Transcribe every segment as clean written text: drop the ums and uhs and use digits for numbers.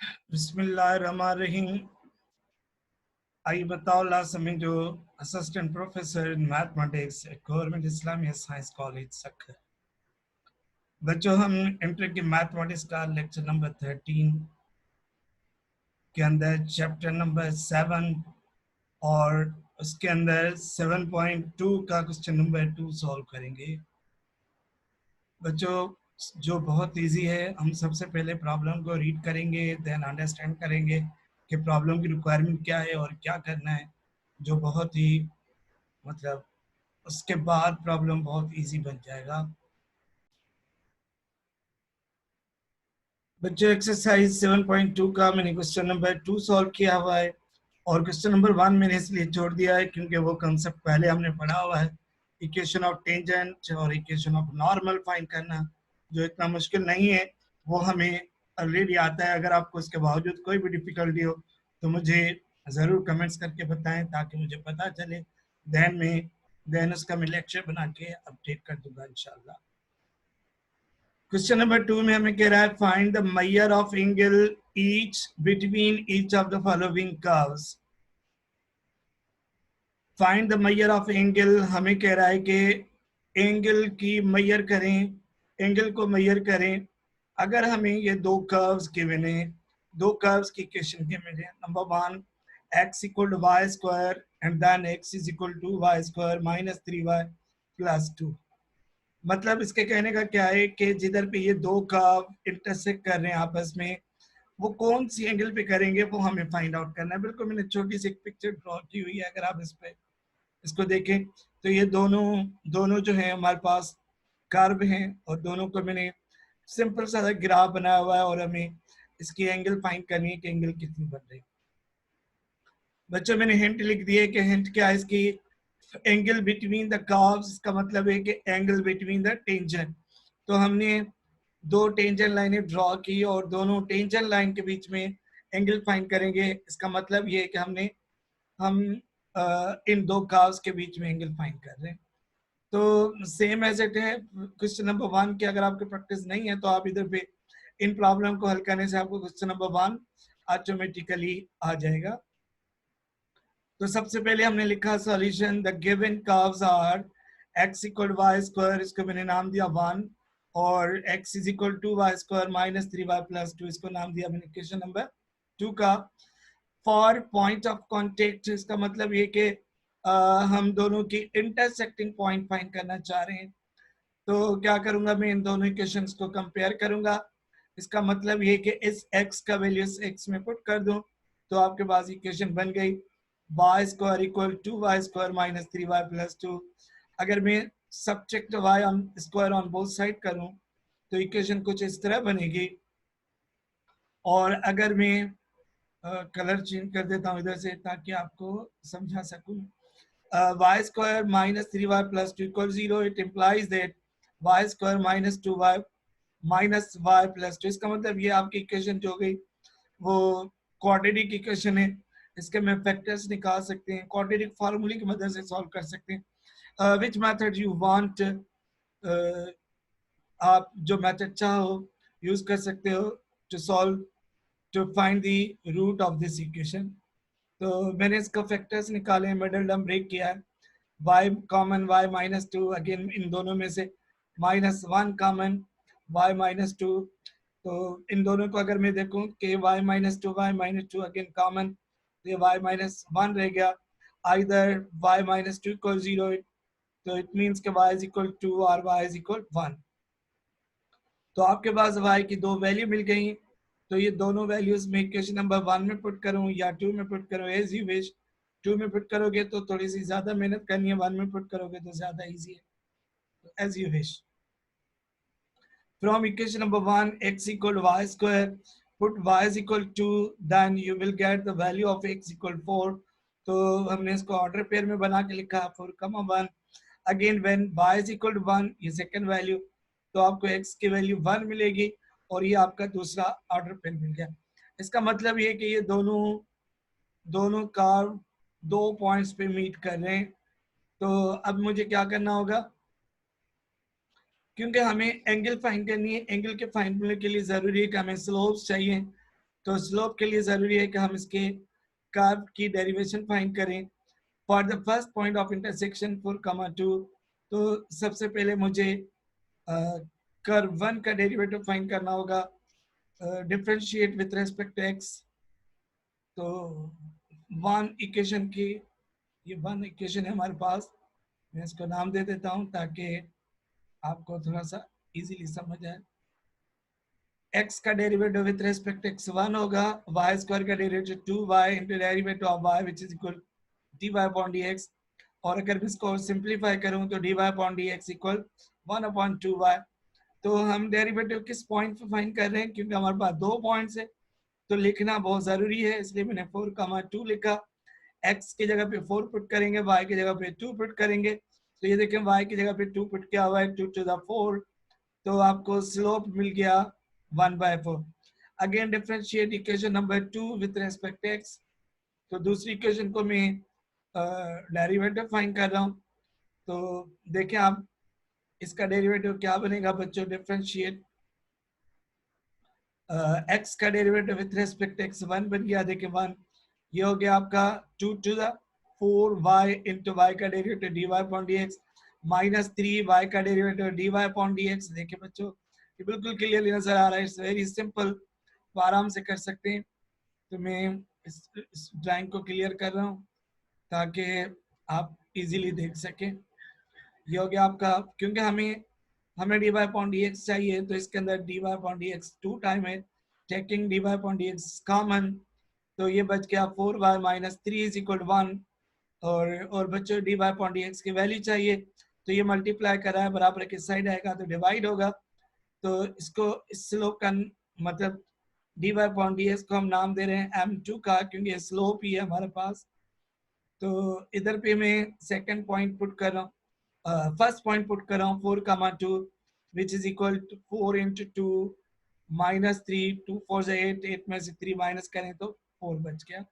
बिस्मिल्लाहिर्रहमानिर्रहीम। आई बताउल्लाह समी जो assistant professor in mathematics government Islamia science college Sukkur. बच्चों, हम इंटर की मैथमेटिक्स का लेक्चर नंबर 13 के अंदर चैप्टर नंबर 7 और उसके अंदर 7.2 का क्वेश्चन नंबर 2 सॉल्व करेंगे। बच्चों, जो बहुत इजी है, हम सबसे पहले प्रॉब्लम को रीड करेंगे, देन अंडरस्टैंड करेंगे कि प्रॉब्लम की रिक्वायरमेंट क्या है और क्या करना है, जो बहुत ही मतलब उसके बाद प्रॉब्लम बहुत इजी बन जाएगा। बच्चों, एक्सरसाइज 7.2 का मैंने क्वेश्चन नंबर 2 सॉल्व किया हुआ है और क्वेश्चन नंबर 1 मैंने इसलिए छोड़ दिया है क्योंकि वो कंसेप्ट पहले हमने पढ़ा हुआ है, इक्वेशन ऑफ टेंजेंट और इक्वेशन ऑफ नॉर्मल फाइंड करना, जो इतना मुश्किल नहीं है, वो हमें ऑलरेडी आता है। अगर आपको इसके बावजूद कोई भी डिफिकल्टी हो तो मुझे ज़रूर कमेंट्स करके बताएं ताकि मुझे पता चले, देन उसका मैं लेक्चर बना के अपडेट कर दूंगा इंशाल्लाह। क्वेश्चन नंबर 2 में हमें कह रहा है find the measure of angle each between each of the following curves. Find the measure of angle, हमें कह रहा है कि एंगल की मेजर करें, एंगल को मेजर करें। अगर हमें ये दो कर्व्स गिवन है, दो कर्व्स की इक्वेशन गिवन है, number 1 x equal to Y square and then x is equal to Y square minus 3y plus 2। मतलब इसके कहने का क्या है कि जिधर पे ये दो कर्व इंटरसेक्ट कर रहे हैं आपस में, वो कौन सी एंगल पे करेंगे वो हमें फाइंड आउट करना है। बिल्कुल मैंने छोटी सी एक पिक्चर ड्रॉ की हुई है, अगर आप इस पे इसको देखें तो ये दोनों दोनों जो है हमारे पास कर्व हैं और दोनों को मैंने सिंपल सा ग्राफ बनाया हुआ है और हमें इसकी एंगल फाइंड करनी है कि एंगल कितनी बन रही है। बच्चों, मैंने हिंट लिख दिए कि हिंट क्या है इसकी, एंगल बिटवीन द कर्व्स, इसका मतलब है कि एंगल बिटवीन द टेंजेंट। तो हमने दो टेंजेंट लाइनें ड्रॉ की और दोनों टेंजेंट लाइन के बीच में एंगल फाइंड करेंगे। इसका मतलब ये है कि हम इन दो कर्व्स के बीच में एंगल फाइंड कर रहे हैं। तो सेम एज इट है क्वेश्चन नंबर 1 की। अगर आपकी प्रैक्टिस नहीं है तो आप इधर पे इन प्रॉब्लम को हल करने से आपको क्वेश्चन नंबर 1 ऑटोमेटिकली आ जाएगा। तो सबसे पहले हमने लिखा solution, the given curves are x equal Y square, इसको मैंने नाम दिया 1, और x is equal to Y square minus 3y plus 2, इसको नाम दिया मैंने क्वेश्चन नंबर 2 का। फॉर पॉइंट ऑफ कॉन्टेक्ट, इसका मतलब ये कि हम दोनों की इंटरसेक्टिंग पॉइंट फाइंड करना चाह रहे हैं। तो क्या करूंगा, मैं इन दोनों इक्वेशंस को कंपेयर करूंगा। इसका मतलब ये कि इस x का वैल्यू इस x में पुट कर दूं तो आपके पास इक्वेशन बन गई Y square equal to Y square minus 3y plus 2। अगर मैं subject y on square on both side करूं तो इक्वेशन कुछ इस तरह बनेगी। और अगर मैं कलर चेंज कर देता हूं इधर से ताकि आपको समझा सकूं, y square minus 3y plus 2 equals 0, it implies that y square minus 2y minus y plus 2, इसका मतलब ये आपकी इक्वेशन जो गई वो क्वाड्रेटिक इक्वेशन है। इसके में फैक्टर्स निकाल सकते हैं, क्वाड्रेटिक फार्मूले की मदद से सॉल्व कर सकते हैं। विच मेथड यू वांट, आप जो मेथड चाहो यूज कर सकते हो to solve, to find the root of this equation. तो मैंने इसका फैक्टर्स निकाले, मिडिल टर्म ब्रेक किया है, y common y minus 2, again in दोनों में से माइनस 1 कॉमन y माइनस 2। तो इन दोनों को अगर मैं देखूं कि y minus 2 y minus 2 again common, तो ये y माइनस 1 रह गया। आइदर y माइनस 2 इक्वल 0, तो इट मीन्स कि y इज इक्वल 2 और y इज इक्वल 1। तो आपके पास y की दो वैल्यू मिल गई। तो ये दोनों वैल्यूज में इक्वेशन नंबर 1 में पुट करूं या 2 में पुट करूं, एज यू विश। 2 में पुट करोगे तो थोड़ी सी ज्यादा मेहनत करनी है, 1 में पुट करोगे तो ज्यादा इजी है, तो as you wish. From equation number 1 x इक्वल y square, put y is equal 2, then you will get the value of x equal 4। तो हमने इसको ऑर्डर पेयर में बना के लिखा 4, 1। Again when y is equal to 1, ये सेकंड वैल्यू, तो आपको x की वैल्यू 1 मिलेगी और ये आपका दूसरा ऑर्डर पेयर मिल गया। इसका मतलब ये कि ये दोनों दोनों कर्व दो पॉइंट्स पे मीट कर रहे हैं। तो अब मुझे क्या करना होगा, क्योंकि हमें एंगल फाइंड करनी है, एंगल के फाइंड करने के लिए जरूरी है कि हमें स्लोप्स चाहिए। तो स्लोप के लिए जरूरी है कि हम इसके कर्व की डेरिवेशन फाइंड करें for the first point of intersection 4,2। तो सबसे पहले मुझे कर्व 1 का डेरिवेटिव फाइंड करना होगा, differentiate with respect to X. तो वन इक्वेशन की, ये वन इक्वेशन है हमारे पास, मैं इसको नाम दे देता हूँ ताकि आपको थोड़ा सा इजीली समझ आए। x का डेरिवेटिव विथ रेस्पेक्ट एक्स 1 होगा, y स्क्वायर का derivative 2y into derivative of y which is equal dy upon dx। और अगर मैं इसको सिंप्लीफाई करूं तो dy upon dx equal 1 upon 2y। तो हम डेरिवेटिव किस पॉइंट पे फाइंड कर रहे हैं, क्योंकि हमारे पास 2 पॉइंट्स है तो लिखना बहुत जरूरी है, इसलिए मैंने 4,2 लिखा। x की जगह पे 4 पुट करेंगे, y की जगह पे 2 पुट करेंगे। तो ये देखें y की जगह पे 2 पुट किया हुआ है, 2 टू द 4, तो आपको स्लोप मिल गया 1/4। Again differentiate equation number 2 with respect x। तो दूसरी इक्वेशन को मैं डेरिवेटिव फाइंड कर रहा हूँ। तो देखें आप इसका डेरिवेटिव क्या बनेगा बच्चों, डिफरेंशिएट x का डेरिवेटिव विथ रेस्पेक्ट x 1 बन गया, देखिए 1, ये हो गया आपका 2 to the 4y into y का derivative dy upon dx minus 3y का डेरिवेटिव dy अपॉन dx। देखिए बच्चों ये बिल्कुल क्लियरली नजर आ रहा है, इट्स वेरी सिंपल, तो आराम से कर सकते हैं। तो मैं इस ड्राइंग को क्लियर कर रहा हूँ ताकि आप इजीली देख सकें। ये हो गया आपका, क्योंकि हमें dy अपॉन dx चाहिए, तो इसके अंदर dy अपॉन dx 2 टाइम है, taking dy upon dx common, तो ये बच गया 4y माइनस 3 इज इक्वल 1। और बच्चों dy अपॉन dx की वैल्यू चाहिए, तो ये मल्टीप्लाई करा है, बराबर किस साइड आएगा तो डिवाइड होगा। तो इसको इस स्लोप का मतलब dy अपॉन dx को हम नाम दे रहे हैं m2 का, क्योंकि स्लोप ही है हमारे पास। तो इधर पे मैं सेकंड पॉइंट पुट कर रहा हूँ, फर्स्ट पॉइंट पुट कर रहा हूँ 4,2 which is equal to 4 into 2 minus 3, 2 4 से 8, 8 में से 3 माइनस करें तो 4 बच गया।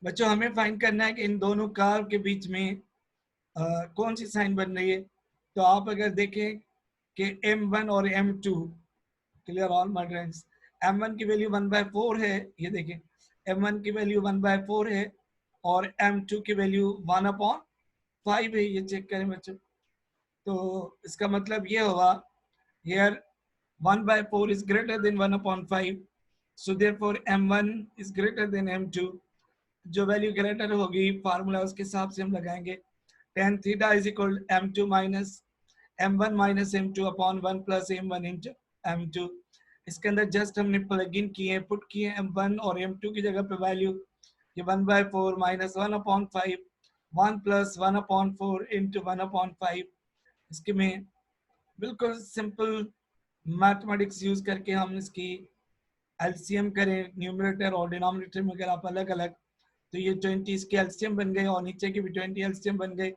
बच्चों हमें फाइंड करना है कि इन दोनों कर्व के बीच में कौन सी साइन बन रही है। तो आप अगर देखें कि m1 और m2, clear all my friends, m1 की वैल्यू 1/4 है, ये देखें m1 की वैल्यू 1/4 है और m2 की वैल्यू 1/5 है, ये चेक करें बच्चों। तो इसका मतलब ये हुआ here 1/4 is greater than 1/5, so therefore m1 is greater than m2। जो वैल्यू ग्रेटर होगी फार्मूला उसके हिसाब से हम लगाएंगे, tan theta is equal m2 minus m1 minus m2 upon 1 plus m1 into m2। इसके अंदर जस्ट हमने प्लग इन किए, पुट किए m1 और m2 की जगह पे वैल्यू, ये 1/4 माइनस 1/5, 1 प्लस 1/4 इंटू 1/5। इसके में बिल्कुल सिंपल मैथमेटिक्स यूज करके हम इसकी एलसीएम करें न्यूमरेटर और डिनोमिनेटर में, अगर आप अलग अलग, तो ये 20 के एलसीएम बन गए और नीचे के भी 20 एलसीएम बन गए।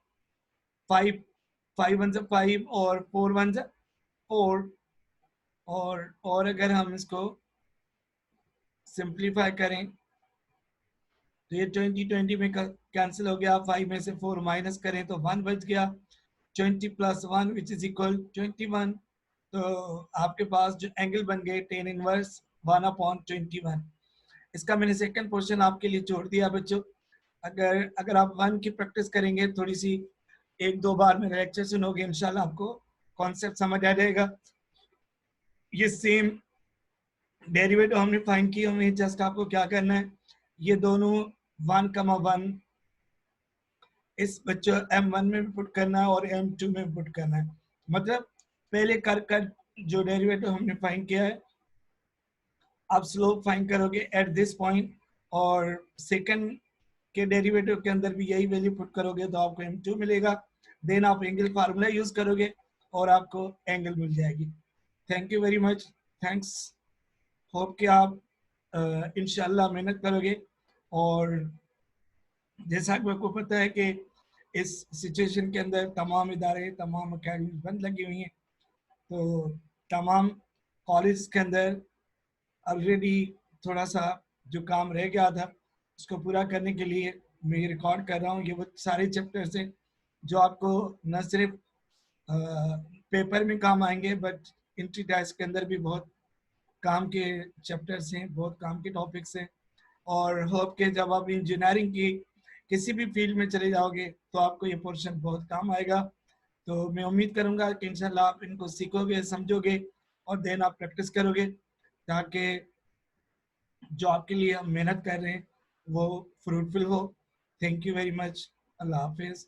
5 5 1 से 5 और 4 1 से 4। और अगर हम इसको सिंप्लीफाई करें तो ये 20 20 में कैंसिल हो गया, 5 में से 4 माइनस करें तो 1 बच गया, 20 प्लस 1 विच इज इक्वल 21। तो आपके पास जो एंगल बन गए tan इनवर्स 1/21। इसका मैंने सेकंड क्वेश्चन आपके लिए छोड़ दिया बच्चों। अगर आप 1 की प्रैक्टिस करेंगे, थोड़ी सी 1-2 बार मेरे लेक्चर सुनोगे, इंशाल्लाह आपको कॉन्सेप्ट समझ आ जाएगा। ये सेम डेरिवेटिव हमने फाइंड किए, हमें जस्ट आपको क्या करना है, ये दोनों 1,1 इस बच्चों m1 में भी पुट करना है और m2 में भी पुट करना है। मतलब पहले कर जो डेरिवेटिव हमने फाइंड किया है, आप स्लोप फाइंड करोगे एट दिस पॉइंट, और सेकंड के डेरिवेटिव के अंदर भी यही वैल्यू पुट करोगे तो आपको m2 मिलेगा। देन आप एंगल फार्मूला यूज करोगे और आपको एंगल मिल जाएगी। Thank you very much, thanks, hope कि आप इंशाल्लाह मेहनत करोगे। और जैसा कि आपको पता है कि इस सिचुएशन के अंदर तमाम इदारे, तमाम अकेडमी बंद लगी हुई हैं, तो तमाम कॉलेज के अंदर ऑलरेडी थोड़ा सा जो काम रह गया था उसको पूरा करने के लिए मैं रिकॉर्ड कर रहा हूँ। ये वो सारे चैप्टर्स हैं जो आपको न सिर्फ पेपर में काम आएंगे बट इंट्री टेस्ट के अंदर भी बहुत काम के चैप्टर्स हैं, बहुत काम के टॉपिक्स हैं। और होप के जब आप इंजीनियरिंग की किसी भी फील्ड में चले जाओगे तो आपको ये पोर्शन बहुत काम आएगा। तो मैं उम्मीद करूंगा कि इंशाल्लाह आप इनको सीखोगे, समझोगे और देन आप प्रैक्टिस करोगे, ताकि जो आपके लिए हम मेहनत कर रहे हैं वो फ्रूटफुल हो। Thank you very much. अल्लाह हाफिज़।